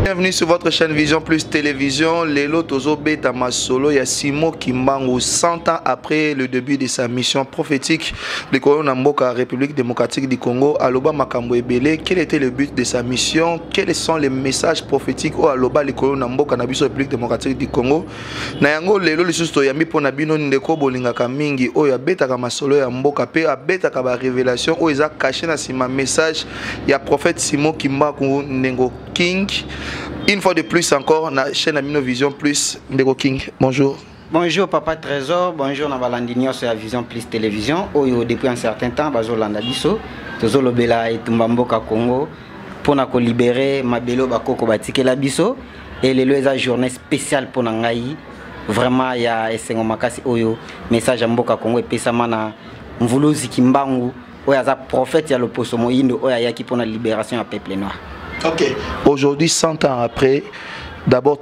Bienvenue sur votre chaîne Vision Plus Télévision. Lelo Tozo Beta Masolo, il y a Simon Kimbangu, 100 ans après le début de sa mission prophétique. Le Congo Namboka, République démocratique du Congo, Aloba Makambo Ebele. Quel était le but de sa mission? Quels sont les messages prophétiques au Aloba le Congo Namboka Nabiso République démocratique du Congo? Nayango Lelo Lisusto Yami Ponabino Ndeko Bolinga Kamingi, Oya Beta Kamasolo ya Mboka Pe, a Beta Kaba révélation, Oya caché na sima message, il y a prophète Simon Kimbangu Nengo King. Une fois de plus encore, la chaîne Amino Vision Plus, Ndeko King, bonjour. Bonjour Papa Trésor, bonjour Navalandinio sur la Vision Plus Télévision. Oyo depuis un certain temps, Bazolanda Biso, Tozo Lobela et Tumbamboka Congo, pour nous libérer Mabelo Bakoko Batike la Biso, et les lois journée spéciale pour Nangaï. Vraiment, il y a Essengo Makasi Oyo, message à Mboka Congo et Pesamana, Mvuluzi Kimbangu, Oya prophète, il y a le poso Moïndo, Oya Yaki pour la libération à peuple noir. Ok. Aujourd'hui, 100 ans après, d'abord,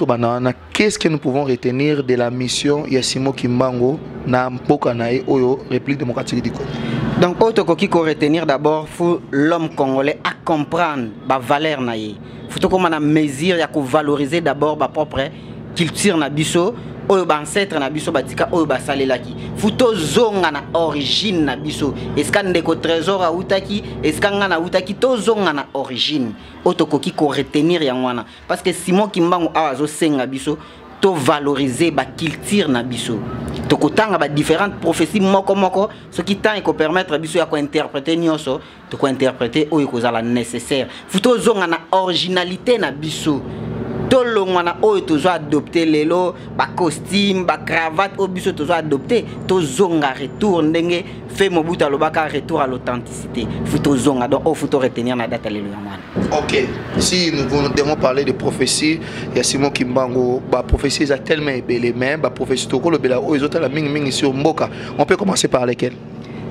qu'est-ce que nous pouvons retenir de la mission Yassimo Kimbangu na Mboka Nae Oyo, République démocratique du Congo? Donc, autre qu'il faut retenir d'abord, faut l'homme congolais à comprendre la valeur naïe. Faut qu'on a mesure, il faut valoriser d'abord la propre culture na biso. Oyo ancêtre na biso batika oyo basalelaki futo zonga na origine na biso eska ndeko trésor a utaki eska nga na utaki to zonga na origine otokoki ko retenir yango parce que Simon Kimbangu awazo senga biso to valoriser ba culture na biso to kotanga ba différentes prophéties moko ce qui tend et ko permettre biso ya ko interpréter nyonso to ko interpréter oyo kozala nécessaire futo zonga na originalité na biso. Tout le monde a adopté les lots, ba costume, ba cravate, au biso toujours adopté. Tout zonga retour, n'enge fait mon bout à l'obaka retour à l'authenticité. Faut tout zonga donc faut tout retenir la date alléluia. Ok. Si nous devons parler de prophétie, il y a Simon Kimbangu, ba prophétie est tellement belle, mais ba prophétie tout le bela aux autres la ming sur Mboka. On peut commencer par lesquels?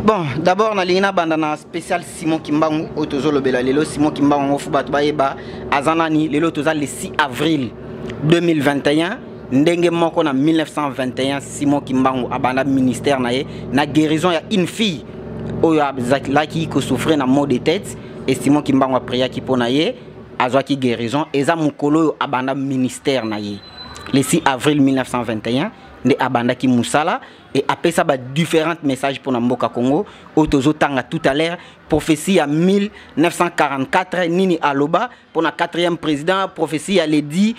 Bon, d'abord, on a une bandana spéciale Simon Kimbangu, Otozo Lobela, Lelo Simon Kimbangu, Ofubat Baeba, Azanani, Lelo Toza le 6 avril 2021. Ndenge moko na 1921, Simon Kimbangu, Abana ministère nae, na guérison, il y a une fille, Oyo Abzaki qui souffrait na maux de tête, et Simon Kimbangu a prié qui ponaye, Azwaki guérison, et za mukolo Abana ministère nae. Le 6 avril 1921, de Abanda ki Moussala et après ça bah différents messages pour Mboka Congo autozo tanga tout à l'heure prophétie à 1944 Nini Aloba pour la 4e président prophétie à l'édit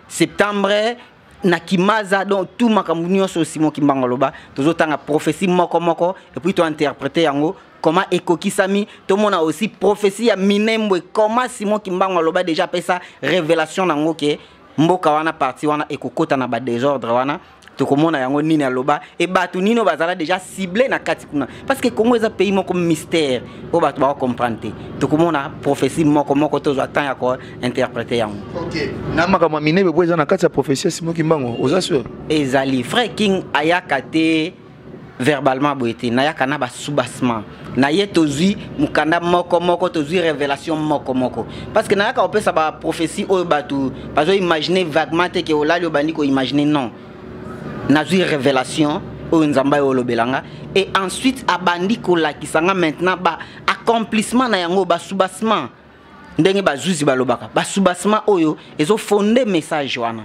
septembre Nakimaza donc tout makamunio sur Simon Kimbangu Aloba tozo tanga prophétie moko et puis to interpréter yango comment Ekoki Sami tout le monde a aussi prophétie à Minembwe comment Simon Kimbangu Aloba déjà fait ça révélation nango ke Mboka wana parti wana ekokota na ba désordre wana to komona yango nini aloba et batu nino bazala déjà ciblé na kati kuna parce que Congo est un pays moko mystère o batu ba comprendre to komona prophétie moko to attend ya ko interpréter yango. OK na makama minebe boza na kati ya prophétie Simon Kimbangu oza sûr ezali frère King ayakate verbalement boité na yakana ba soubassement na ye tozui mukanda moko tozui révélation moko parce que na yaka opesa ba prophétie o batu bazo imaginer vaguement te ke olali obandi ko imaginer non na zui révélation o nzamba o lobelanga et ensuite abandi ko lakisanga maintenant ba accomplissement na yango ba soubassement ndenge bazuzi balobaka ba soubassement oyo ezo fonder message wana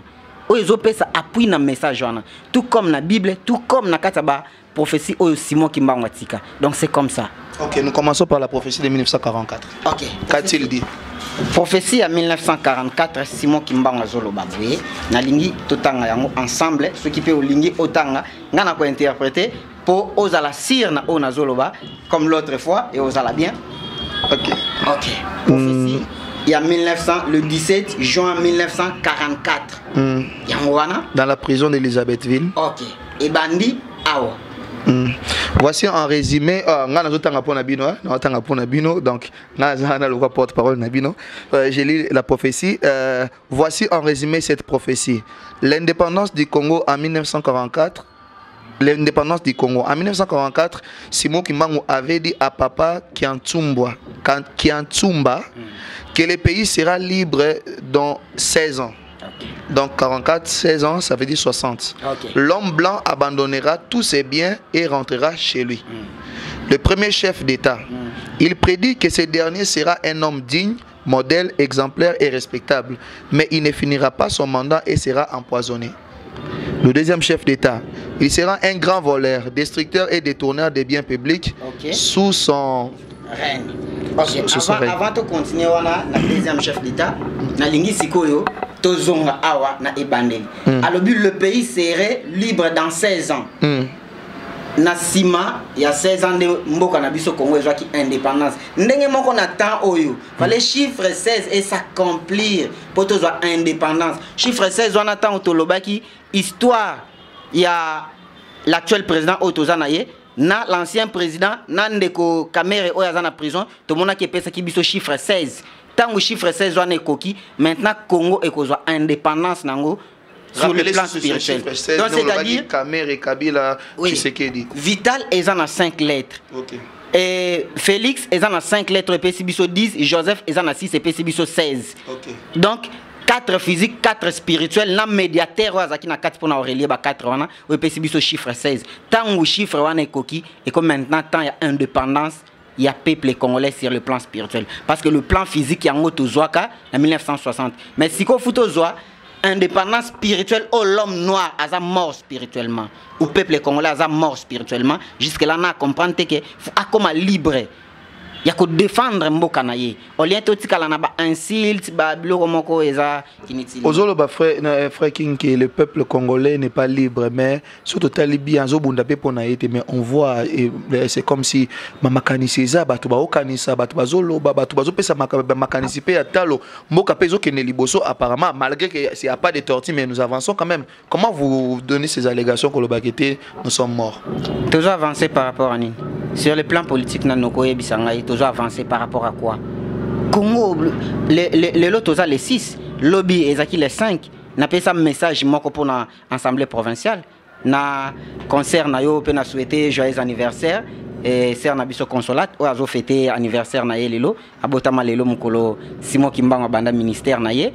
oyo ezo pesa appui na message wana tout comme na Bible tout comme na kataba prophétie oyo Simon Kimbangu atika. Donc c'est comme ça. OK, nous commençons par la prophétie de 1944. OK. Qu'a-t-il dit? Prophétie à 1944 Simon Kimbangu azoloba boye na lingi totanga yango ensemble ce qui peut olingi otanga ngana ko interpréter pour osala sir na ona zoloba comme l'autre fois et osala bien. OK. Prophétie il y a 1900 le 17 juin 1944. Yango wana dans la prison d'Elisabethville. OK. Et bandi awa. Voici en résumé, donc porte-parole Nabino. J'ai lu la prophétie. Voici en résumé cette prophétie. L'indépendance du Congo en 1944. L'indépendance du Congo. En 1944, Simon Kimbangu avait dit à Papa Kiantsumba que le pays sera libre dans 16 ans. Okay. Donc 44, 16 ans, ça veut dire 60. Okay. L'homme blanc abandonnera tous ses biens et rentrera chez lui. Le premier chef d'État, il prédit que ce dernier sera un homme digne, modèle, exemplaire et respectable, mais il ne finira pas son mandat et sera empoisonné. Le deuxième chef d'État, il sera un grand voleur, destructeur et détourneur des biens publics sous son règne. Avant de continuer, on a le deuxième chef d'État, Nalingi Sikoyo, Tozonga Awa, na Ebandeli. Alors, le pays serait libre dans 16 ans. Nasima, il y a 16 ans de Mboka Nabiso Congo qui indépendance. Ndenge moko na temps oyo, fallait chiffre 16 et s'accomplir pour to soit indépendance. Chiffre 16 on attend Tolobaki histoire il y a l'actuel président Otozanaye na l'ancien président Nandeko Kamere oyazana prison, to mona ki pesa ki biso chiffre 16. Tant chiffre 16 on koki, maintenant Congo et ko soit indépendance nango. Sur le plan spirituel. Donc c'est-à-dire Kamere Kabila Tshisekedi. Vital est en 5 lettres. Okay. Et Félix est en 5 lettres et PCBiso 10, Joseph est en 6 et PCBiso 16. Okay. Donc 4 physiques, 4 spirituels, na médiateur azaki na 4 pour na Aurélie ba 4 wana, et PCBiso chiffre 16. Tant ou chiffre wana koki et comme maintenant tant il y a indépendance, il y a peuple congolais sur le plan spirituel parce que le plan physique il y a ngoto zoaka en 1960. Mais si ko futo zoa indépendance spirituelle, oh l'homme noir a mort spirituellement. Ou peuple congolais a mort spirituellement. Jusque là, on a compris que faut comme libre. Il y a que défendre mboka na ye. Au lieu de tika na ba insulte, ba biloko moko eza kinitili. Ozolo ba frère King que le peuple congolais n'est pas libre mais surtout talibi anzo bunda pe pona yete mais on voit c'est comme si mama kaniseza batu ba okanisa batu bazolo batu bazo pesa makanisi pe atalo mboka pezo kene liboso apparemment malgré que s'il y a pas de tortue mais nous avançons quand même. Comment vous donnez ces allégations que le bakete nous sommes morts? Toujours avancer par rapport à ni. Sur le plan politique na noko yebisanga toujours avancé par rapport à quoi? Congo, les lots les 6, lobby et les 5, n'a pas ça message moko pour l'Assemblée provinciale. Na concert na yo pe na souhaité joyeux anniversaire et ser na biso consulat ou azo fêté anniversaire na ye lelo abotama lelo mukolo Simon Kimbangu banda ministère na ye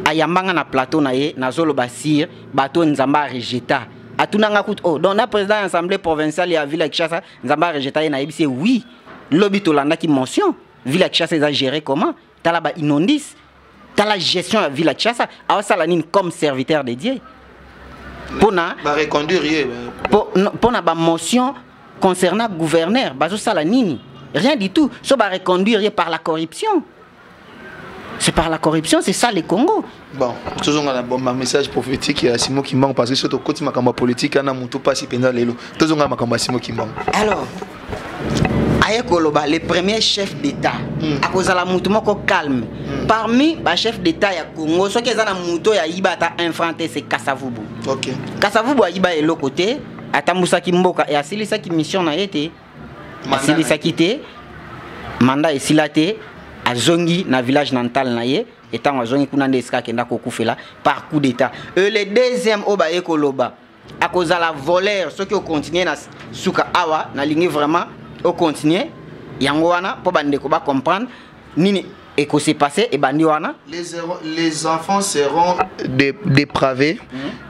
ayambanga na plateau na ye na zolo basir bato nzamba rejeta atunanga kut oh donc na président de l'Assemblée provinciale ya ville Kinshasa nzamba rejeta na yebisi oui. Lobby Tolanda qui mention, Villa Kinshasa est géré comment? T'as là-bas inondis, t'as la gestion de Villa Kinshasa, alors ça la ligne comme serviteur dédié. Pour na reconduire pour na ba motion concernant gouverneur, bazo ça la ligne, rien du tout, ça va reconduire par la corruption. C'est par la corruption, c'est ça le Congo. Bon, toujours un bon message prophétique à Simon Kimbangu parce que surtout côté makamba politique ana mutu pas si penda lelo. Toujours un makamba Simon Kimbangu. Alors le premier chef d'État, à cause de la mouton calme. Parmi les chefs d'État ya Congo, ceux qui ont un mouton ya Ibata infranté, c'est Kassavubu. Ok. Kassavubu a Iba est l'autre côté, à Tambousa Kimboka et à Silisa qui mission a été. Silisa quitté, mandat et silaté, à Zongi, na village Nantal naye, et tant à Zongi Kunandeska qui n'a pas par coup d'État. Le deuxième Oba Ekoloba, à cause de la voleur, ceux qui ont continué à Souka Awa, na ligne vraiment. Au continuer, Yangoana, pour bandeko ba comprendre, nini et que s'est passé et bandiwana. Les enfants seront dépravés,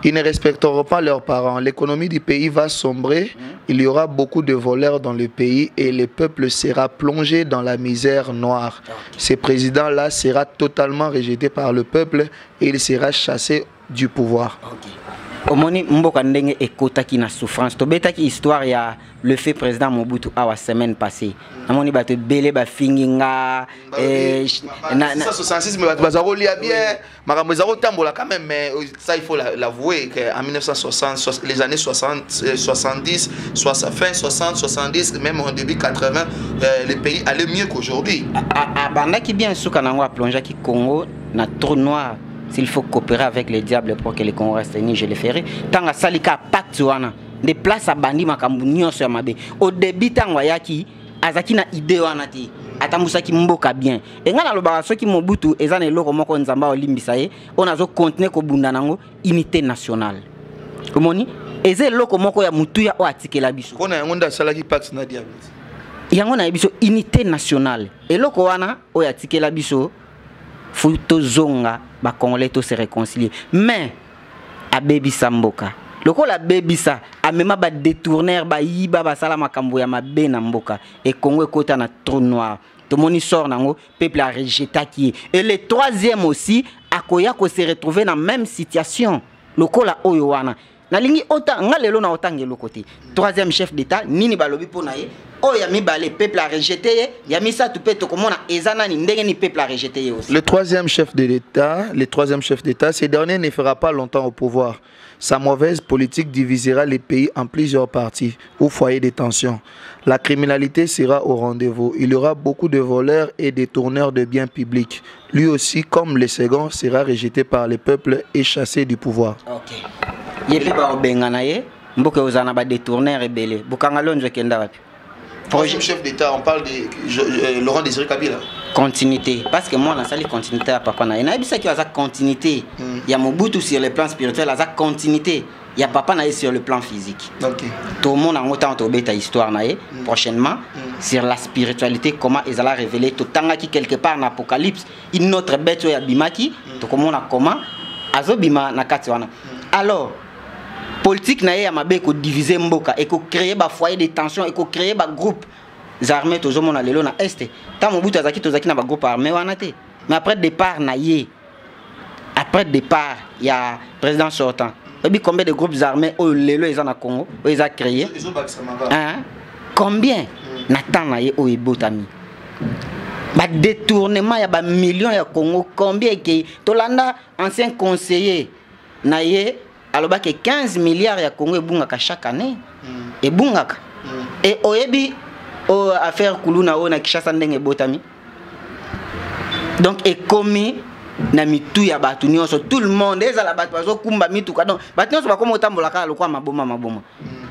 ils ne respecteront pas leurs parents. L'économie du pays va sombrer, il y aura beaucoup de voleurs dans le pays et le peuple sera plongé dans la misère noire. Ce président-là sera totalement rejeté par le peuple et il sera chassé du pouvoir. Omoni mboka ndenge ekotaki na souffrance to betaki histoire ya le fait président Mobutu awa semaine passée amoni bato belé ba finginga na 66 mais bato bazaro lia bien makambo zaro tambola quand même mais ça il faut l'avouer que en 1960 les années 60 70 fin 60 70 même en début 80 le pays allait mieux qu'aujourd'hui bandaki bien suka nango plongé ki Congo na trou noir. S'il faut coopérer avec les diables pour que les Congolais restent unis, je le ferai. Tant que Salika Pactuana, des places à Bandi Makambounion sur Mabé. Au début, tant que Azaki na idée wanati, Atamusaki Mboka bien. Et quand on a ceux qui Mobutu, et les locaux Moko Nzamba Olimbisaye, on a continué au Bundanango, unité nationale. Comment ni? Et les locaux Moko ya Mutuya ou Atike la biso. On a un Salaki Pax na diable. Il y a une unité nationale. Et locaux wana ou Atike la biso. Futo zonga ba Congolais to se réconcilier. Mais a baby samboka. Lokola baby sa amema ba détourner ba yiba ba sala makambo ya mabe na mboka et Congo ekota na trou noir. Tout le monde sort nango, peuple a rejeté qui. Et le troisième aussi, akoya ko se retrouver dans la même situation. Lokola oyo wana. Na lingi ota ngalelo na otangelo côté. Troisième chef d'état nini balobi pona ye. Oya mi balé peuple a rejeté ye, ya mi sa tupé to komona ezana ni ndenge ni peuple a rejeté ye aussi. Le troisième chef de l'État, ce dernier ne fera pas longtemps au pouvoir. Sa mauvaise politique divisera les pays en plusieurs parties ou foyers de tension. La criminalité sera au rendez-vous. Il y aura beaucoup de voleurs et détourneurs de biens publics. Lui aussi, comme le second, sera rejeté par le peuple et chassé du pouvoir. Ok. Yepi ba obengana ye, mboke ozana ba détourneurs et belé. Bukangalonzo kenda wapi? Troisième chef d'État, on parle de Laurent Désiré Kabila. Continuité. Parce que moi, on a sali continuité à papa. Il y a qui a continuité. Il y a Mobutu sur le plan spirituel, il y a continuité. Il y a papa sur le plan physique. Okay. Tout le monde a autant de ta histoire prochainement sur la spiritualité, comment ils allaient révéler tout le temps qui quelque part en Apocalypse, une autre bête ya bimaki, tout le monde a comment azobima na katiwana. Alors politique na ya mabe ko diviser mboka et ko créer ba foyer de tension et ko créer ba groupe armés toujours mon alelo na est. Tant Mobutu azaki tozaki na ba groupe armé wana te. Mais après départ na ye. Après départ, il y a président sortant. Et combien de groupes armés au lelo ils en a Congo, ils ont créé. Hein? Combien n'attend na ye au ibotami. Ba détournement ya ba millions ya Congo, combien qui Tolanda ancien conseiller na ye alors que 15 milliards ya Congo ebungaka chaque année. Ebungaka. Et oyebi o affaire kuluna o na Kishasa ndenge botami. Donc et commis na mitu ya batu nyonso tout le monde ezala batu bazo kumba mitu ka donc batu nyonso bakoma otambola ka lokwa maboma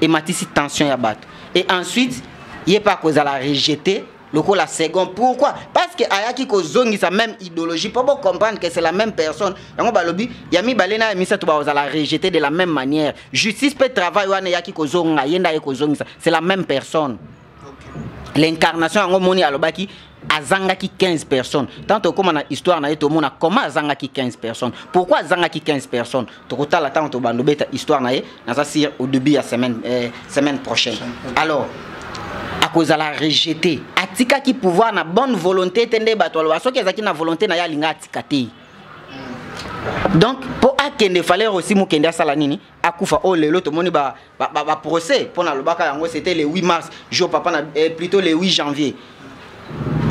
et matisi tension ya batu et ensuite il est pas cause à la rejeter loko la seconde. Pourquoi? Parce que ayaki ko zongi sa même idéologie pour comprendre que c'est la même personne. Yango balobi yami balena misa to ba la rejeter de la même manière. Justice peut travail wana yaki ko zonga yenda ko zongi sa c'est la même personne. L'incarnation yango moni alobaki azangaki 15 personnes. Tant comme on a histoire na eto mona comment azangaki 15 personnes. Pourquoi azangaki 15 personnes? Tokota la tant to bando beta histoire na ye na ça sir au début ya semaine prochaine. Alors à cause de la rejeter atika ki pouvoir na bonne volonté tende bato lo soki ezaki na volonté na ya linga atika te. Donc pour akende fallait aussi mukende asala nini akufa o lelo to moni ba procès pour na lobaka yango c'était le 8 mars jour papa na plutôt le 8 janvier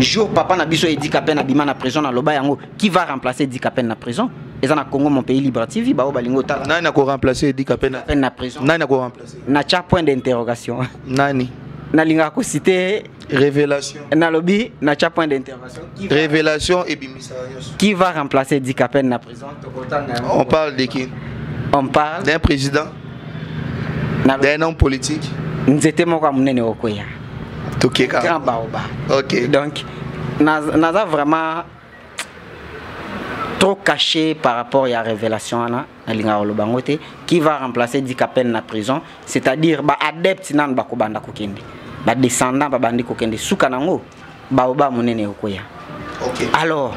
jour papa na biso Edi Kapen na bima na prison na loba yango qui va remplacer Edi Kapen na prison et na Congo mon pays libre TV ba o balingo tala nani na ko remplacer Edi Kapen na prison nani na ko remplacer na cha point d'interrogation nani na linga ko citer révélation na lobby na cha point d'interrogation révélation et bimisa qui va remplacer Edi Kapen na prison. On parle de qui? On parle d'un président, d'un homme politique. Nous étions encore menés au Koya. Grand Baoba. Ok. Donc, nous avons vraiment trop caché par rapport à la révélation qui va remplacer Edi Kapen na prison, c'est-à-dire ba adepte nan ba kobanda kokende. Ba descendant ba bandi kokende suka nango Baoba menés au Koya. Okay. Alors,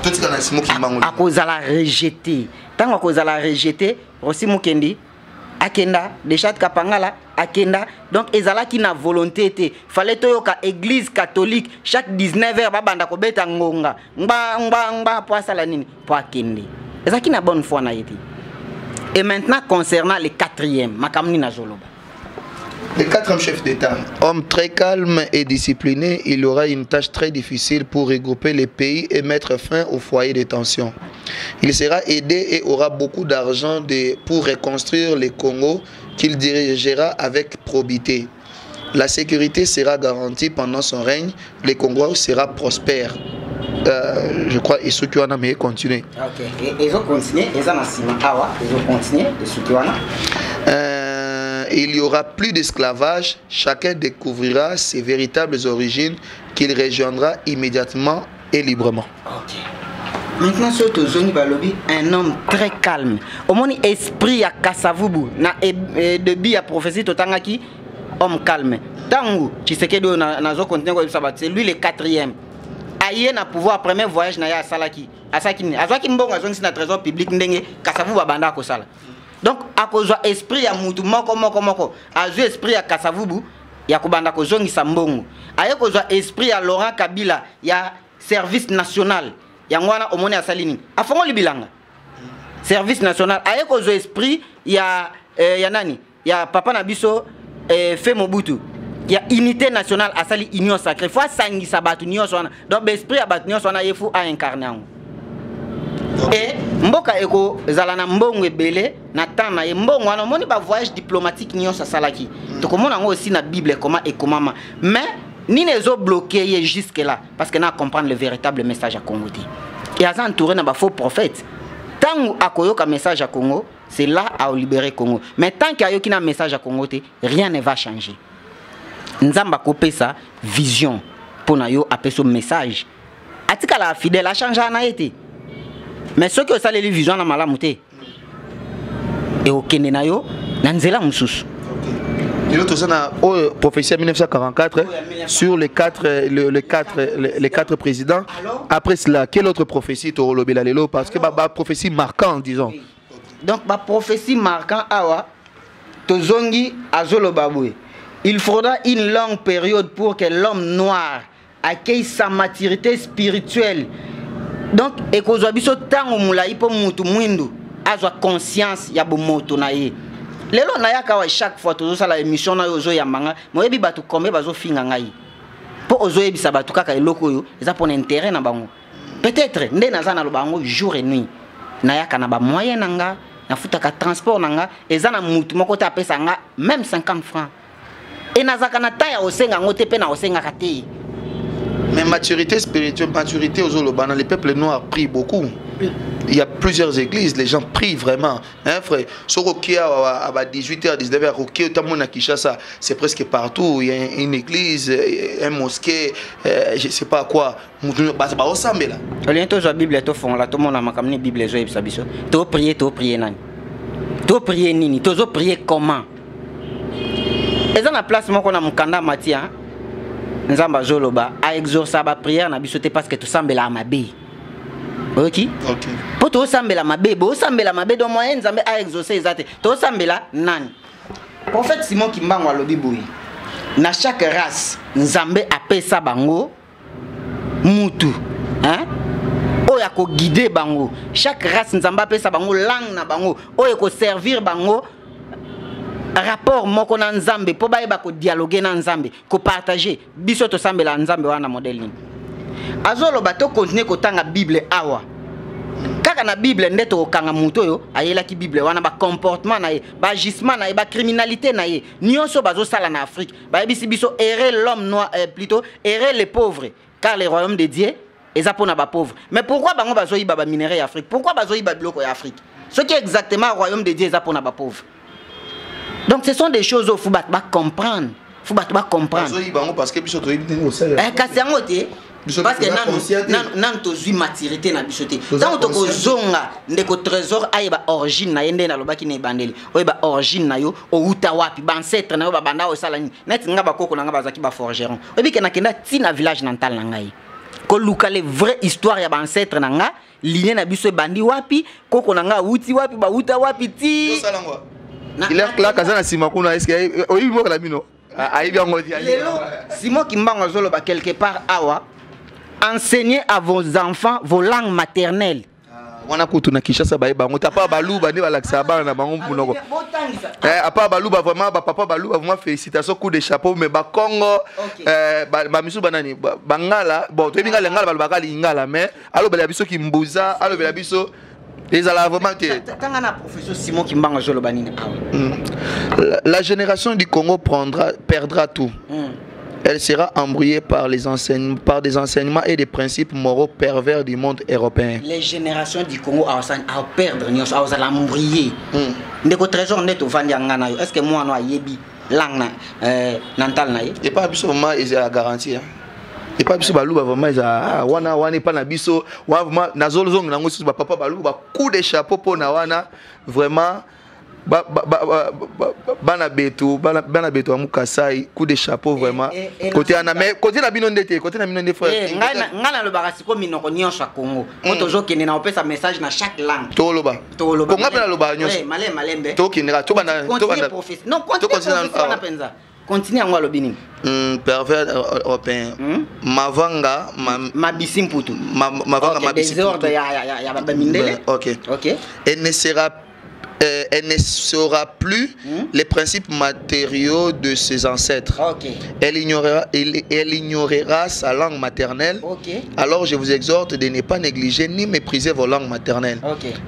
à cause de la rejeter, tant à cause de la rejeter, aussi Mukendi, Akenda, déjà Kapangala, Akenda, donc ezala qui na volonté était, fallait toyoka église catholique chaque 19h babanda ko beta ngonga, mba pour ça la nini, pour Akende. Ezala qui na bonne foi na été. Et maintenant concernant le quatrième, makamni na joloba. Le quatrième chef d'État, homme très calme et discipliné, il aura une tâche très difficile pour regrouper les pays et mettre fin au foyer de tension. Il sera aidé et aura beaucoup d'argent pour reconstruire le Congo qu'il dirigera avec probité. La sécurité sera garantie pendant son règne, le Congo sera prospère. Je crois et ceux qui en ont continué. Ok, et ils ont continué, ils ont continué de ceux qui en ont. Il n'y aura plus d'esclavage, chacun découvrira ses véritables origines qu'il rejoindra immédiatement et librement. Ok. Maintenant, surtout, Zoni Balobi, un homme très calme. Au moins, esprit à Kassavubu, depuis la prophétie Totangaki, homme calme. Tangu, Tshisekedi na zo continue c'est lui le quatrième. Aïe na pouvoir premier voyage na ya Salaki. asaki ni azwaki mbongo azongi na trésor public ndenge Kasavu babanda ko sala. Donc akozwa esprit ya mutu moko azwa esprit ya Kasavubu ya kubanda ko zongi sa mbongo. Aye kozwa esprit ya Laurent Kabila ya service national ya ngwana omone asali nini afongo libilanga service national. Aye kozwa esprit ya nani ya papa na biso fait Mobutu ya unité nationale asali union sacrée fois sangisa batu nyonso wana. Donc esprit ya batu nyonso wana yefu a incarner ngo. Et mboka eko zala na mbongo ebele na temps na ye mbongo wana moni ba voyage diplomatique nyonso salaki. To komona ngo aussi na Bible comment et comment mais ni ne zo bloqué jusque là parce que na comprendre le véritable message à Congo. Et à entouré na ba faux prophète. Tant akoyoka message à Congo, c'est là à libérer Congo. Mais tant qu'il y a un message à Congo, rien ne va changer. Nzamba kopé sa vision pour na yo appeler ce message. Atika la fidèle a changé na été. Mais ce que ça les vision na malamuté. Et au Kenya na yo nanzela mususu. Il y a prophétie 1944 sur les quatre présidents. Après cela, quelle autre prophétie parce que la prophétie marquante, disons. Donc, la prophétie marquante, Tozongi Azolobaboué. Il faudra une longue période pour que l'homme noir accueille sa maturité spirituelle. Donc, et qu'on soit biso tango moulaï pour moutou mouindou, azwa conscience ya bomoto naye. Lelo nayaka wa chaque fois toujours ça la émission na yozo ya manga moyebi batu kombe bazo finga ngai po ozo yebisa batu kaka eloko yo eza pour intérêt na bango peut-être nde naza na lobango jour et nuit nayaka na ba moyen nanga na futaka transport nanga eza na mutu moko ta pesa nga même 50 francs et nazaka na taya osenga ngote pe na osenga kate. Mais maturité spirituelle, maturité aux Olobana, les peuples noirs prient beaucoup. Il y a plusieurs églises, les gens prient vraiment. Hein, frère? Sorokia à 18h, 19h, c'est presque partout. Il y a une église, un mosquée, je ne sais pas quoi. C'est pas au Sambe là. La Bible est au fond, là, tout le monde a ma Bible. Tu prier, nani. Tu prier nini, tu prier comment? Et dans la place, moi, on a mon kanda matia. Nzamba Zoloba a exaucé ba prière na bisoté parce que tout semble la mabe. OK? OK. Pour tout semble la mabe, bo semble la mabe do moyen Nzambe a exaucé ezate. Tout semble la nani. Prophète Simon Kimbango alobi boyi. Na chaque race Nzambe apesa bango mutu. Hein? Oya ko guider bango. Chaque race Nzambe apesa bango langue na bango. Oya ko servir bango. Rapport moko na Nzambe po baye ba ko dialoguer na Nzambe ko partager biso to sambela Nzambe wana modèle ni azolo bato continuer ko tanga Bible awa kaka na Bible ndeto kanga muto yo ayela ki Bible wana ba comportement na ye ba agissement na ye ba criminalité na ye nyonso bazo sala na Afrique ba bisi biso errer l'homme noir plutôt errer les pauvres car les royaumes de Dieu eza pona ba pauvres. Mais pourquoi bango bazo yiba ba minerai Afrique? Pourquoi bazo yiba biloko ya Afrique? Ce qui est exactement le royaume de Dieu eza pona ba pauvres. Donc ce sont des choses où il faut comprendre. Il faut comprendre. Parce que parce que nan tozu maturité na bisoté. Tant to ko zonga ndeko trésor ayeba origine na yende na lobaki ne bandeli. Oyeba origine na yo o uta wapi ba ancêtre na yo ba banda o sala ni. Net nga ba koko na nga bazaki ba forgeron. Oyebi ke na kenda tina village nantal na ngai. Ko luka les vraie histoire ya ba ancêtre na nga ligne na biso bandi wapi koko na nga uti wapi ba uta wapi ti. Il est là, Kazana Simakuna, est-ce que oui, moi la mino. Simon Kimbango Zoloba quelque part awa enseignez à vos enfants vos langues maternelles. Wana kutuna Kishasa baeba ngota pa baluba ne balakisa bana na bango munoko. Apa baluba vraiment papa baluba vraiment félicitations coup de chapeau mais ba Congo ba misu banani bangala bon to binga ngala balubaka lingala mais allo bela biso kimbuza allo bela biso. La génération du Congo perdra tout. Elle sera embrouillée par des enseignements et des principes moraux pervers du monde européen. Les générations du Congo vont perdre, vont l'embrouiller. Est-ce que moi, je langue et pas absolument la garantie. Et pas biso baluba vraiment wana pas na biso vraiment nazolzong nango papa baluba coup de chapeau pour na wana vraiment bana beto amukasai coup de chapeau vraiment côté na mais côté na bino ndete côté na bino ndete frère ngana le barasiko minoko nyonso Congo motozo kende na opesa message na chaque langue toloba konga pena loba nyonso malembe to kinera to bana non continue penza continue ngwa lobini pervers européen mavanga mabisimputu mavanga mabisimputu désordre ya babamindele OK elle ne saura plus les principes matériaux de ses ancêtres. Elle ignorera sa langue maternelle. Alors je vous exhorte de ne pas négliger ni mépriser vos langues maternelles.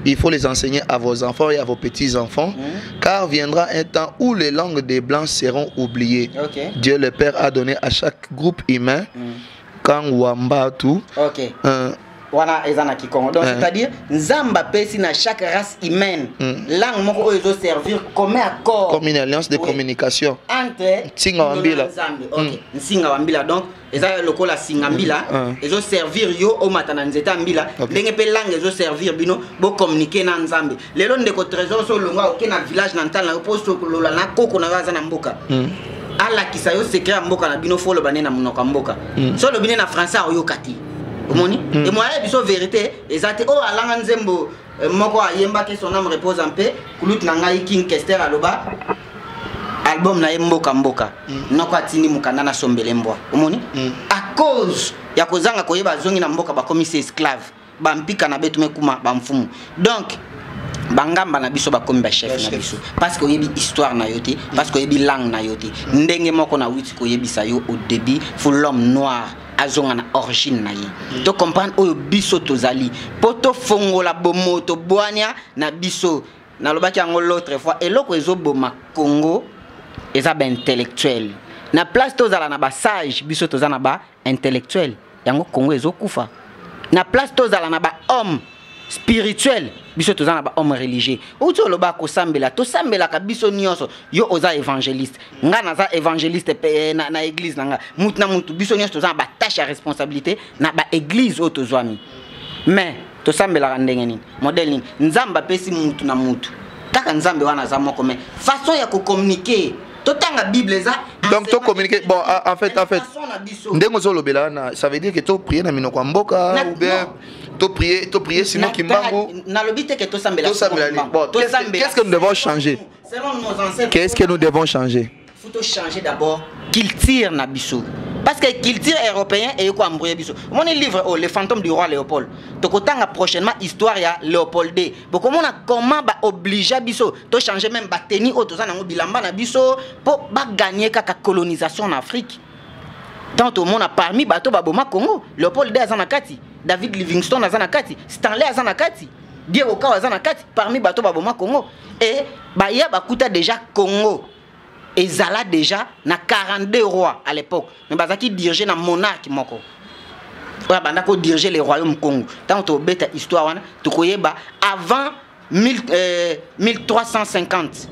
Il faut les enseigner à vos enfants et à vos petits-enfants, car viendra un temps où les langues des Blancs seront oubliées. Dieu le Père a donné à chaque groupe humain, quand Wambatu, wana ezana kikongo donc c'est-à-dire nzamba pesi na chaque race humaine langue moko oyo zo servir comme accord comme une alliance de communication entre singa wambila singa wambila donc eza lokola singa mbila ezo servir yo o matana nzeta mbila ndenge pe langue ezo servir bino bo communiquer na nzambe lelo ndeko trésor so longa oke na village nantal na posto lola na koko na waza na mboka ala kisayo secret mboka na bino folo banena munoko mboka so lo bine na français oyokati Omoni et moi biso vérité ezate o alanga nzembo moko ayemba ke son âme repose en paix kulut na ngai King Kester aloba album na mboka mboka noko atini mukanda na sombele mbwa omoni à cause ya kozanga koyeba zongi na mboka ba komisi esclave ba mpika na betume kuma ba mfumu donc bangamba na biso ba komi ba chef na biso parce que oyebi histoire na yote parce que oyebi langue na yote ndenge moko na witi koyebisa yo au début pour l'homme noir azonga na origine na ye to comprendre oyo biso tozali poto fongola bomoto boania na biso na lobaki yango l'autre fois eloko ezoboma Congo eza ba intellectuel na place tozala na ba sage biso tozana ba intellectuel yango Congo ezokufa na place tozala na ba homme spirituel biso tozana ba homme religieux outo loba ko sambela to sambela ka biso nyonso yo oza évangéliste nga naza évangéliste na église nanga mutu na mutu biso nyonso tozana ba tâche à responsabilité na ba église o tozwami mais to sambela ka ndenge nini modèle nini nzamba pesi mutu na mutu kaka nzambe wana za moko mais façon ya ko communiquer totanga bible za donc to communiquer bon en fait ndengo zo lobela na ça veut dire que to prier na minoko mboka ou bien to prier sinon kimbango na lobite que to sambela bon qu'est-ce que nous devons changer selon nos ancêtres qu'est-ce que nous devons changer faut changer d'abord culture na biso parce que culture européen et quoi embrouiller biso mon livre oh les fantômes du roi Léopold to kotanga prochainement histoire ya Léopold II beaucoup on a comment ba obliger biso to changer même ba tenir auto za na bilamba na biso pour ba gagner kaka colonisation en Afrique tant au monde a parmi bato ba boma Congo Léopold II azana kati David Livingstone azana kati Stanley azana kati Diego Kawa azana kati parmi bato ba boma Congo et ba ya ba kuta déjà Congo et Zala déjà na 42 rois à l'époque mais bazaki diriger na monarque moko ouais banda ko diriger les royaumes Congo tant to beta histoire wana to koyeba avant 1350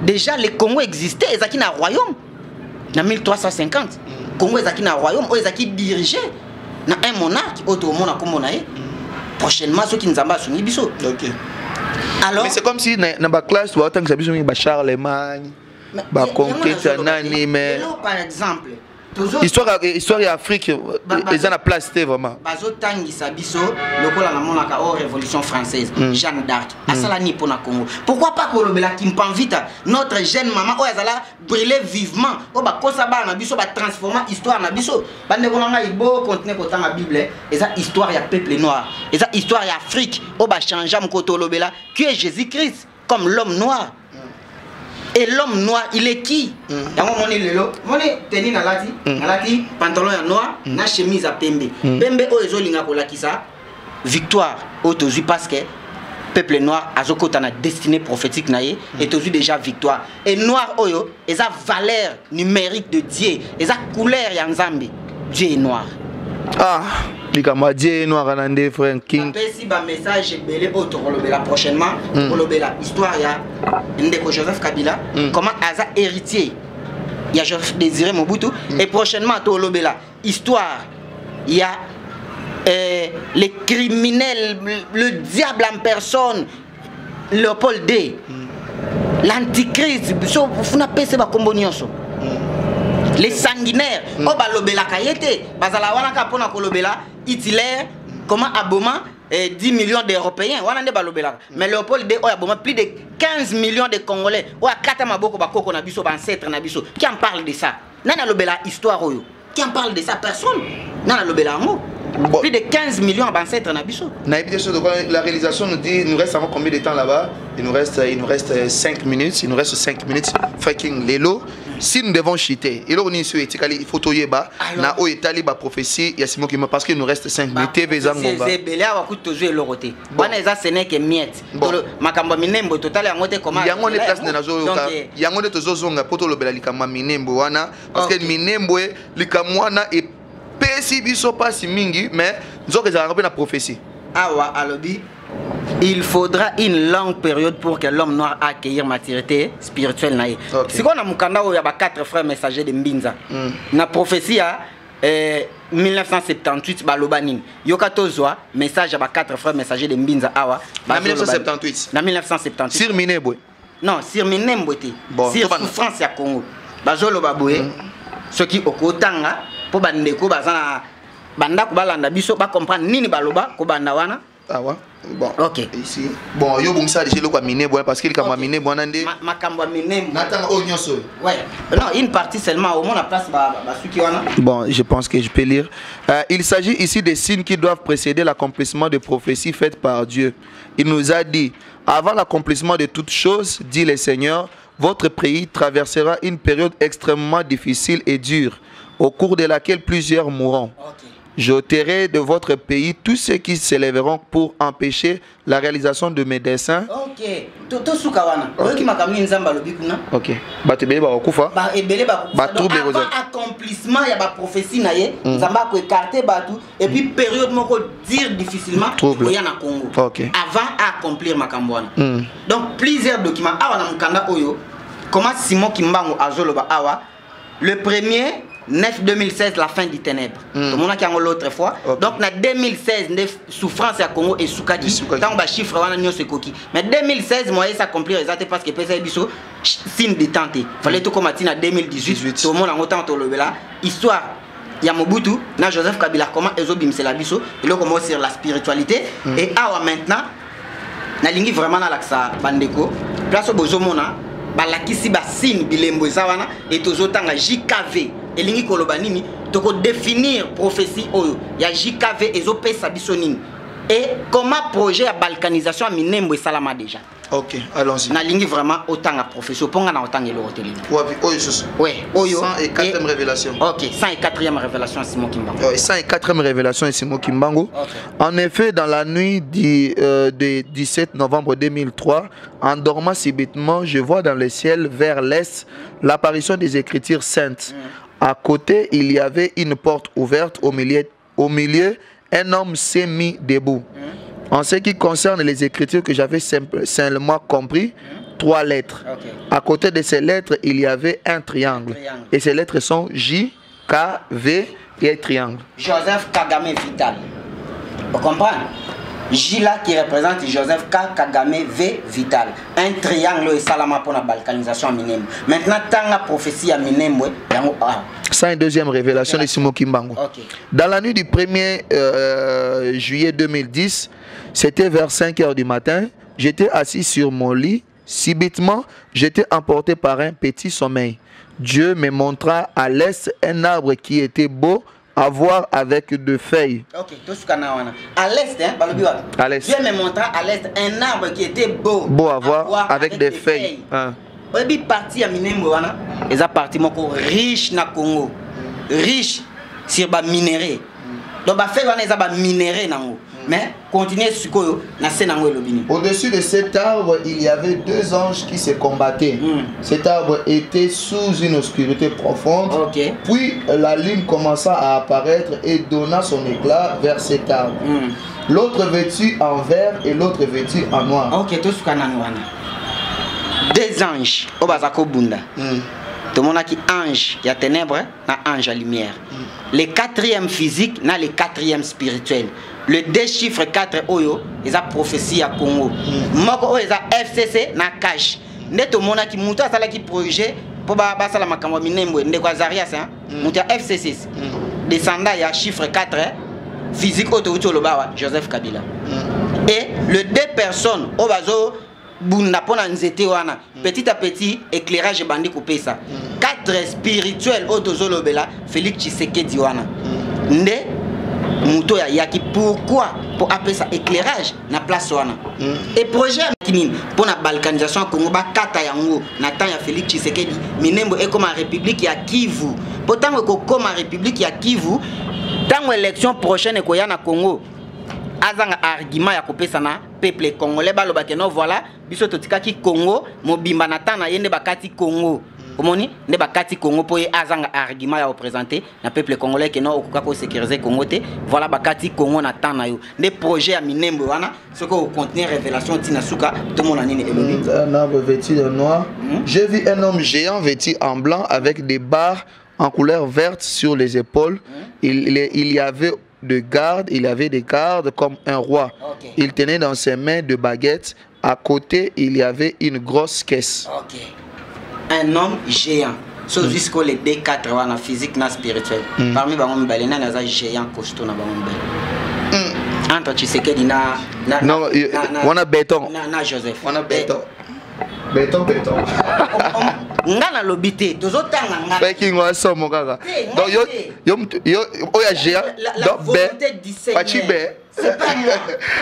déjà les Congo existaient ezaki na royaume na 1350 Congo ezaki na royaume o ezaki diriger na un monarque auto mona kombo na ye prochainement ceux qui nzamba sungi biso OK alors mais c'est comme si na ba classe tu autant que ça biso ba Charlemagne ba conquête nani mais par exemple histoire ya Afrique ils en a place vraiment bazo tangisa biso lokola na monaka au révolution française Jeanne d'Arc asala ni pona Congo pourquoi pas kolobela Kimpanvita notre jeune maman o azala brûler vivement o ba kosa ba na biso ba transformer histoire na biso bande konanga ibo continuer ko tanga Bible eza histoire ya peuple noir eza histoire ya Afrique o ba changer mkoto lobela qui est Jésus-Christ comme l'homme noir. Et l'homme noir, il est qui? Yango moni lelo, moni teni na lati pantalon ya noir, na chemise à pembe. Pembe o ezo linga ko lakisa victoire o tozu parce que peuple noir azokota na destinée prophétique naie et tozu déjà victoire. Et noir oyo, eza valeur numérique de Dieu, eza couleur ya Nzambe. Dieu est noir. Ah, likama Dieu noir anande frère King. Si ba message belé auto kolobela prochainement, kolobela histoire ya ndeko Joseph Kabila, comment aza héritier. Il y a Joseph Désiré Mobutu et prochainement to kolobela histoire il y a les criminels, le diable en personne, Léopold II. l'antichrist biso funa pese ba kombo nyonso les sanguinaires o balobela kayete bazala wana ka pona kolobela Hitler comment aboma 10 millions d'Européens wana nde balobela mais Léopold de oya aboma plus de 15 millions de Congolais oya kata maboko bakoko na biso ba ancêtre na biso qui en parle de ça nana lobela histoire oyo qui en parle de ça personne nana lobela ngo. Bon. Plus de 15 millions d'ancêtres Nabiso. La réalisation nous dit, il nous reste avant combien de temps là-bas? Il nous reste 5 minutes. Il nous reste 5 minutes. Fucking Lelo. Si nous devons cheater, il faut toyer bas. Na o etali ba prophétie. Il y a Simon qui me parce qu'il nous reste 5 minutes. TV Zangomba. C'est belé à coup toujours l'oroté. Bon, ça ce n'est que miette. Makamba minembo total ya ngote comment. Yango ne place na zo yoka. Yango ne tozo zonga poto lobela likama minembo wana parce que minembo likamwana et pesi biso pasi mingi mais nzoka za rappeler la prophétie. Awa alobi il faudra une longue période pour que l'homme noir accueillir maturité spirituelle naïe. Si on a mukanda où il y a 4 frères messagers de Mbinza. Na prophétie à 1978 balobanin. Yoka tozwa message à 4 frères messagers de Mbinza awa. Na 1978. Na 1978. Sir Minembwe. Non, Sir Minembwe te. Sir souffrance ya Congo. Bazolo baboye. Ceux qui okotanga pour bandeko bazana banda ko balanda biso ba comprendre nini baloba ko banda wana. Ah ouais. Bon. OK. Ici. Bon, yo bungisa déjà le quoi Minembwe parce qu'il comme Minembwe nande. Makambo Minembwe. Natanga o nyonso. Ouais. Non, une partie seulement au moins la place ba ceux qui wana. Bon, je pense que je peux lire. Il s'agit ici des signes qui doivent précéder l'accomplissement des prophéties faites par Dieu. Il nous a dit avant l'accomplissement de toutes choses, dit le Seigneur, votre pays traversera une période extrêmement difficile et dure, au cours de laquelle plusieurs mourront. Okay. J'ôterai de votre pays tous ceux qui s'élèveront pour empêcher la réalisation de mes desseins. Ok. Ok. Avant accomplissement, il y a des prophéties, Zamba ko écarter batu et puis période moko dire difficilement il y a na Congo. Okay. Avant accomplir makambwana. Donc plusieurs documents awa na mukanda oyo comment Simon Kimbangu azoloba awa le premier 9 2016 la fin du ténèbre. Tout le monde qui a l'autre fois. Okay. Donc en 2016 souffrance à Congo et Soukadi. Tant ba chiffre wana nyonso koki. Mais 2016 moi ça accomplir exactement parce que pesa biso signe de tenter. Fallait tout comme en 2018 tout le monde en autant to lobela histoire ya Mobutu na Joseph Kabila comment ezobim c'est la biso et là comment sur la spiritualité et awa maintenant na lingi vraiment na laksa bandeko place au bozomona balakisi ba signe bilembo zawana et tozotanga JKV elingi koloba nini toko définir prophétie oyo ya JKV ezopesa biso nini et comment projet ya balkanisation minembo salama déjà. OK, allons-y. Na lingi vraiment autant à profession ponga na autant elo hotelini. Oyo sus. Ouais, oyo 104e révélation. OK, 104e révélation Simon Kimbangu. 104e révélation Simon Kimbangu. En effet, dans la nuit du 17 novembre 2003, en dormant subitement, je vois dans le ciel vers l'est l'apparition des Écritures saintes. À côté, il y avait une porte ouverte au milieu, un homme s'est mis debout. En ce qui concerne les Écritures que j'avais simplement compris, 3 lettres. À côté de ces lettres, il y avait un triangle. Et ces lettres sont J, K, V et triangle. Joseph Kagame Vital. Vous comprenez? J là qui représente Joseph K. Kagame V. Vital. Un triangle et salama pour la balkanisation à Minembwe. Maintenant, tant la prophétie à Minembwe, ça, une deuxième révélation de Simon Kimbangu. Dans la nuit du 1er juillet 2010, c'était vers 5 h du matin, j'étais assis sur mon lit. Subitement, j'étais emporté par un petit sommeil. Dieu me montra à l'est un arbre qui était beau à voir avec de feuilles. Ok, tout ce qu'on a. À l'est, hein, à l'est. Dieu me montra à l'est un arbre qui était beau. Beau à voir avec des feuilles. Et parti à Minembwe, ils ont parti riche na Congo, riche sur les minéraux. Donc, ils ont minéraux nango. Mais continuez sur quoi na senango elobini. Au-dessus de cet arbre, il y avait 2 anges qui se combattaient. Cet arbre était sous une obscurité profonde. Puis la lune commença à apparaître et donna son éclat vers cet arbre. L'autre vêtu en vert et l'autre vêtu en noir. OK, tout ce qu'on a. 2 anges au bazako bunda. Tout le monde a qui ange, il y a ténèbres, na ange à lumière. Le 4e physique, na le 4e spirituel. Le 2 chiffres 4 oyo, ils ont prophétie à Congo. Moko oyo ils ont FCC na cash. ndeto mona ki muto asala ki projet pour basala makambo minembo ndeko Azarias hein muto FC6 descendant ya chiffre 4 physique autorité lobawa Joseph Kabila et les deux personnes au bazo bunda pona nzete wana petit à petit éclairage bandi coupé ça 4 spirituels autozolobela Félix Tshisekedi wana nde muto ya yaki pourquoi pour appeler ça éclairage na place wana et projet kinini pour la balkanisation Congo ba kata yango na temps ya Félix Tshisekedi minembo e comme république ya Kivu pourtant ko comme république ya Kivu tant élection prochaine ko ya na Congo azanga argument ya kopesa na peuple congolais baloba ke no voilà biso totika ki Congo mobimba na temps na yende bakati Congo komoni nde bakati Congo po ye azanga argument ya représenter na peuple congolais ke no okuka ko sécuriser Congo te voilà bakati Congo na temps na yo nde projet ya minembo wana ce que contenir révélation tina suka tout mon anine elobi un homme vêtu de noir j'ai vu un homme géant vêtu en blanc avec des barres en couleur verte sur les épaules il y avait il avait des gardes comme un roi. Okay. Il tenait dans ses mains de baguettes. À côté, il y avait une grosse caisse. Ok. Un homme géant. So jusqu'au les D4 en physique na spirituel. Parmi les balena na géant costaud na balena. Entre Tshisekedi na non, on a béton. Na Joseph. On a béton. Béton. Ngana lobité tozotanga ngana peki ngwa somo kaka donc yo oya géant donc Pachi c'est pas moi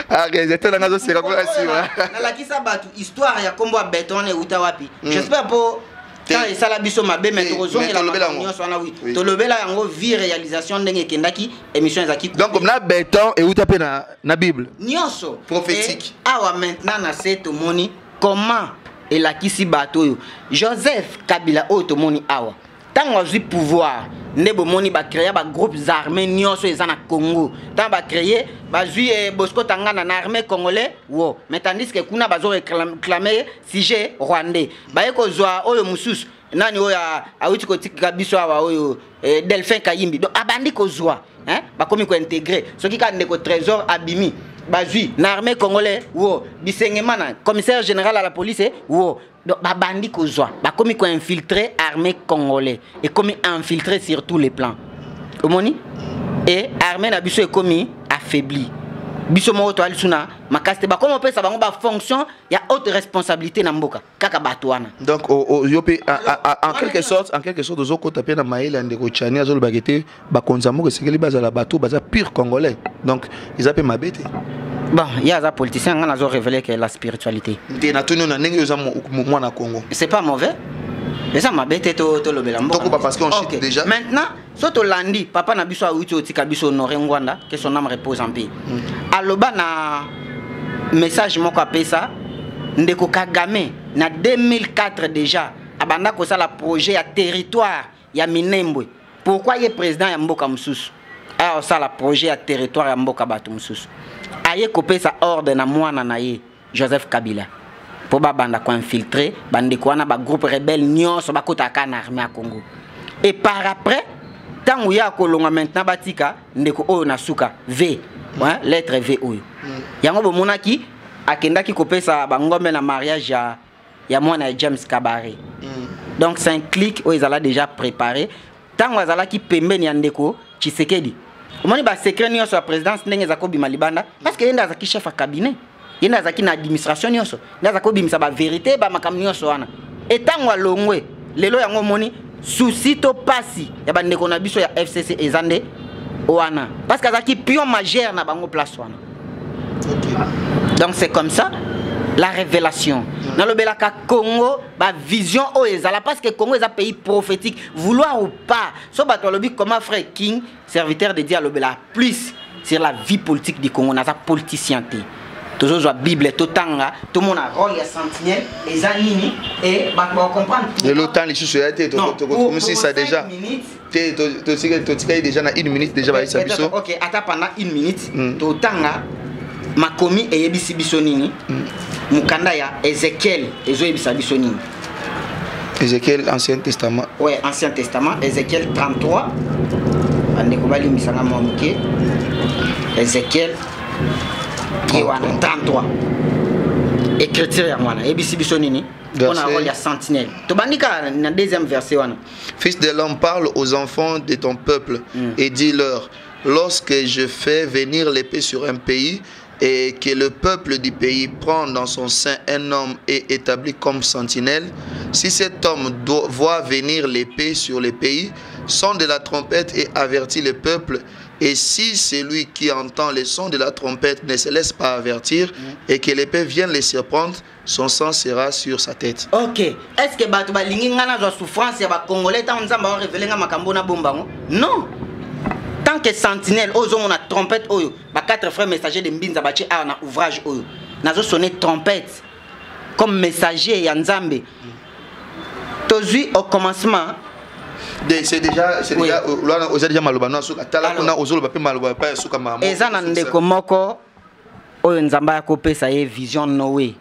ah c'était dans c'est comme ça na la kisa batu histoire ya kombo ya béton et uta wapi j'espère pour quand ça la biso mabe mais tozongi la nyonso wana oui tolobela yango vie réalisation ndenge kendaki émission ezaki donc comme na béton et uta pe na Bible nyonso prophétique awa maintenant na c'est to moni comment et la kisi bato Joseph Kabila otomoni awa tango azui pouvoir ndebo moni ba créer ba groupes armés nyonso ezana Congo tant ba créer ba zui Bosco Tangana na armée congolais wo mais tandis que kuna bazo réclamer sujet rwandais ba eko zwa oyo mususu nani oya awiti ko tika biso awa oyo Delphin Kayimbi donc abandi ko zwa hein ba komi ko intégrer ce qui ka ndeko trésor abimi bazui na armée congolais wo bisengema commissaire général à la police wo donc babandi kozwa ba komi ko infiltrer armée congolais et komi infiltrer sur tous les plans omoni et armée na biso e komi affaibli biso mo to alisuna makaste ba komo pesa bango ba fonction ya haute responsabilité na mboka kaka batwana donc yope en quelque sorte ozoko tapé na maïla ndeko chani azolo bagete ba konzamo que sekeli baza la bateau baza pire congolais donc ils appellent mabete bon il y a des politiciens qui ont révélé que la spiritualité c'est pas mauvais mais ça m'a bête to le belambo parce qu'on chute déjà maintenant soto landi papa na biso awuti otika biso honoré ngwanda que son âme repose en paix aloba na message moko apesa ndeko Kagame na 2004 déjà abanda ko sala projet ya territoire ya Minembwe pourquoi il est président ya mboka mususu alors ça la projet ya territoire ya mboka batu mususu aye kopesa ordre na mwana na ye Joseph Kabila pour banda ko infiltrer bande ko na ba groupe rebelle nyonso bakota kana armée ya Congo et par après tangu ya kolonga maintenant batika ndeko oyo na suka V hein lettre V oyo yango bomonaki akendaki kopesa bangombe na mariage ya mwana ya James Kabare donc c'est un clic où ils allaient déjà préparé tangu azala ki pembeni ya ndeko Tshisekedi omoni ba secret nyonso ya présidence ndenge za kobima libanda parce que yenda za ki chef à cabinet yenda za ki na administration nyonso nda za kobimisa ba vérité ba makam nyonso wana etango alongwe lelo yango moni souci to pasi ya ba ndeko na biso ya FCC ezande wana parce que za ki pion majeur na bango place wana donc c'est comme ça la révélation dans le belaka Congo ba vision o ezala parce que Congo est un pays prophétique vouloir ou pas so ba tolobi comment frère King serviteur de Dieu le bela plus sur la vie politique du Congo na sa politicienté toujours la Bible totanga tout monde a rôle ya sentinelle ezanini et ba comprendre de l'OTAN les choses été comme si ça déjà tu déjà na 1 minute déjà ba ça biso OK attends pendant 1 minute totanga makomi et yebisi biso nini mukanda ya Ézéchiel ezo yebisa biso nini Ézéchiel Ancien Testament ouais Ancien Testament Ézéchiel 33 ande ko bali misanga momuke Ézéchiel 33 écriture ya mwana yebisi biso nini On a rôle de sentinelle. Tobandika na deuxième verset wana. Fils de l'homme, parle aux enfants de ton peuple et dis-leur, lorsque je fais venir l'épée sur un pays et que le peuple du pays prend dans son sein un homme et établi comme sentinelle, si cet homme voit venir l'épée sur le pays, sonne de la trompette et avertit le peuple. Et si celui qui entend le son de la trompette ne se laisse pas avertir et que l'épée vienne les surprendre, son sang sera sur sa tête. Ok. Est-ce que bato balingi ngana zo souffrance ya ba congolais tant nzamba va révéler nga makambo na bombango? Non. Tant que sentinelle ozo on a trompette oyo, ba quatre frères messagers de Mbinza bachi a na ouvrage oyo. Nazo sonner trompette comme messager ya Nzambe. Tozui au commencement c'est déjà là on a déjà malobano suka tala kuna ozolo ba pe maloba pa suka mama. Ezana ndeko moko oyo Nzamba ya kopesa ye vision Noé.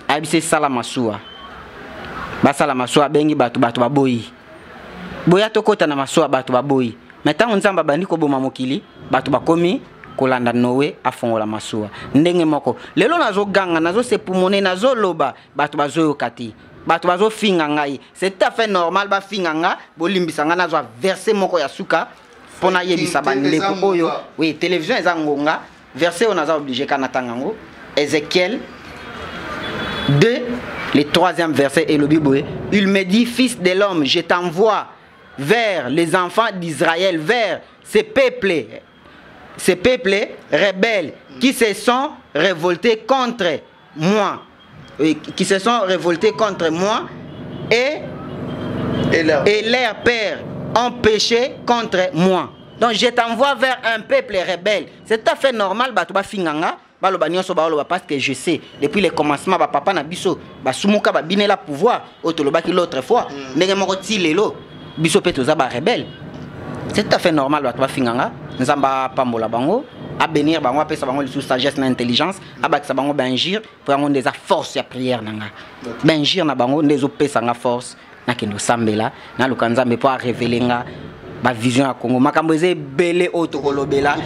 Abise sala masuwa. Ba sala masuwa bengi batu baboyi. Boya tokota na masuwa batu baboyi. Metango Nzamba bandi ko boma mokili batu bakomi kolanda Noé afongola masuwa. Ndenge moko. Lelo nazo ganga nazo sepumone nazo loba batu bazoyo kati. Batu bazo finga ngai. C'est tout à fait normal ba finga nga bolimbisa nga nazo verser moko ya suka pona yebisa bandeko oyo. Oui, télévision ezangonga verset on a obligé kana tangango. Ézéchiel 2, le 3e verset et le Bible. Il me dit, fils de l'homme, je t'envoie vers les enfants d'Israël, vers ces peuples rebelles qui se sont révoltés contre moi. Qui se sont révoltés contre moi et leurs pères ont péché contre moi. Donc je t'envoie vers un peuple rebelle. C'est tout à fait normal, Batouba Finganga. Parce que je sais, depuis le commencement, papa na biso, sumuka ba binela pouvoir, otolobaki l'autre fois, ndenge moko ti lelo, biso pe toza ba rebelle. C'est tout à fait normal Batouba Finganga, nzamba pambola bango, a bénir bango, apesa bango sous sagesse na intelligence, abakisa bango benjir, pour bango des force ya prière nanga. Benjir na bango ndezo pesa nga force, na kendo sambela, na lukanzambe pour révéler nga ba vision ya Congo. Makambo eze belé otokolobela,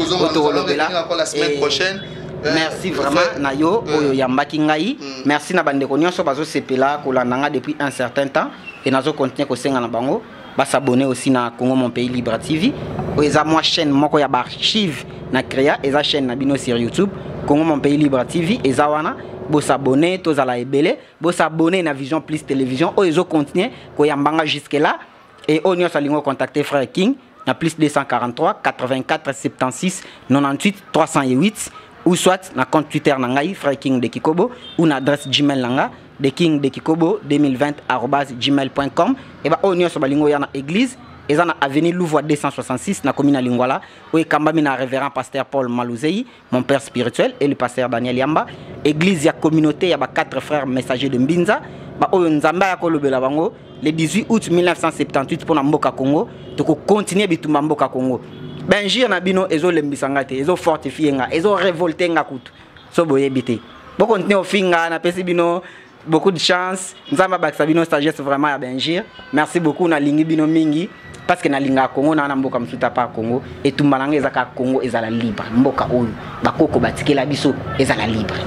la semaine prochaine. Merci vraiment Nayo oyo yambaki ngai. Merci na bandeko nyonso bazo sepela kolandanga depuis un certain temps et nazo continuer ko senga na bango ba s'abonner aussi na Congo Mon Pays Libre TV. Oza moi chaîne moko ya ba archive na créa eza chaîne na bino sur YouTube Congo Mon Pays Libre TV eza wana bo s'abonner tozala ebele bo s'abonner na Vision Plus Télévision ozo continuer ko yambanga jusque là et on y a salingo contacter frère King na plus 243 84 76 98 308 ou soit na compte Twitter nangai Frère King de Kikobo ou na adresse Gmail nanga de King de Kikobo 2020@gmail.com et ba onyo so balingo ya na église eza na avenue Louvois 266 na commune Lingwala ou kambami na révérend pasteur Paul Malouzei mon père spirituel et le pasteur Daniel Yamba église ya communauté ya ba quatre frères messagers de Mbinza ba oyo nzamba ya kolobela bango le 18 août 1978 pour na mboka Congo to continuer bitumba mboka Congo. Benjir na bino ezo lembisanga te ezo fortifier nga ezo révolter nga kutu so boye bité bo continuer au finga na pesi bino beaucoup de chance nzamba bakisa bino sagesse vraiment ya Benjir merci beaucoup na lingi bino mingi parce que na linga Congo na mboka msuta pa Congo et tumbalanga ezaka Congo ezala libre mboka oyo bakoko batikela biso ezala libre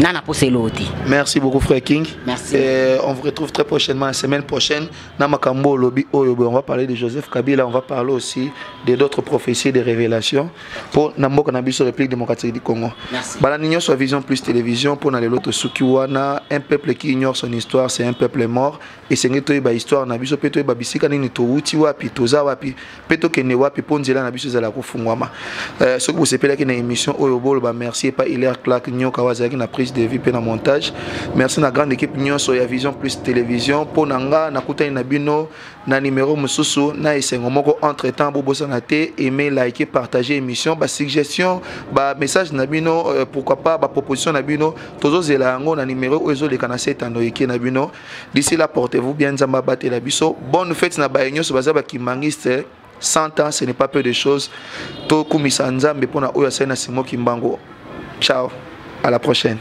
nana poseloti. Merci beaucoup frère King. Merci. On vous retrouve très prochainement la semaine prochaine. Namakambo Lobby Oyobo, on va parler de Joseph Kabila, on va parler aussi d'autres prophéties, des révélations pour Namboka Nabiso République démocratique du Congo. Merci. Balanignon sur Vision Plus Télévision pour naler l'autre Sukiwana, un peuple qui ignore son histoire, c'est un peuple mort et c'est une histoire Nabiso Peto Babisika ni Touti wapi Toza wapi Peto Kene wapi Ponzela Nabiso Zala Kufungwama. Ce que vous savez que na émission Oyobo ba merci pas Hilaire Clark Nyoka Wazaki na prise de vie et na montage. Merci na grande équipe Nyonso ya Vision Plus Télévision pour nanga na kutani na bino na numéro mususu na esengo moko entre temps bobosa na te aimer liker partager émission ba suggestion ba message na bino pourquoi pas ba proposition na bino tozo zela ngo na numéro ezo le kana setando yeke na bino. D'ici là portez-vous bien nzamba bate la biso bonne fête na ba nyonso baza ba kimangiste 100 ans ce n'est pas peu de choses to kumisa nzambe pona oyo asena simo kimbango. Ciao, à la prochaine.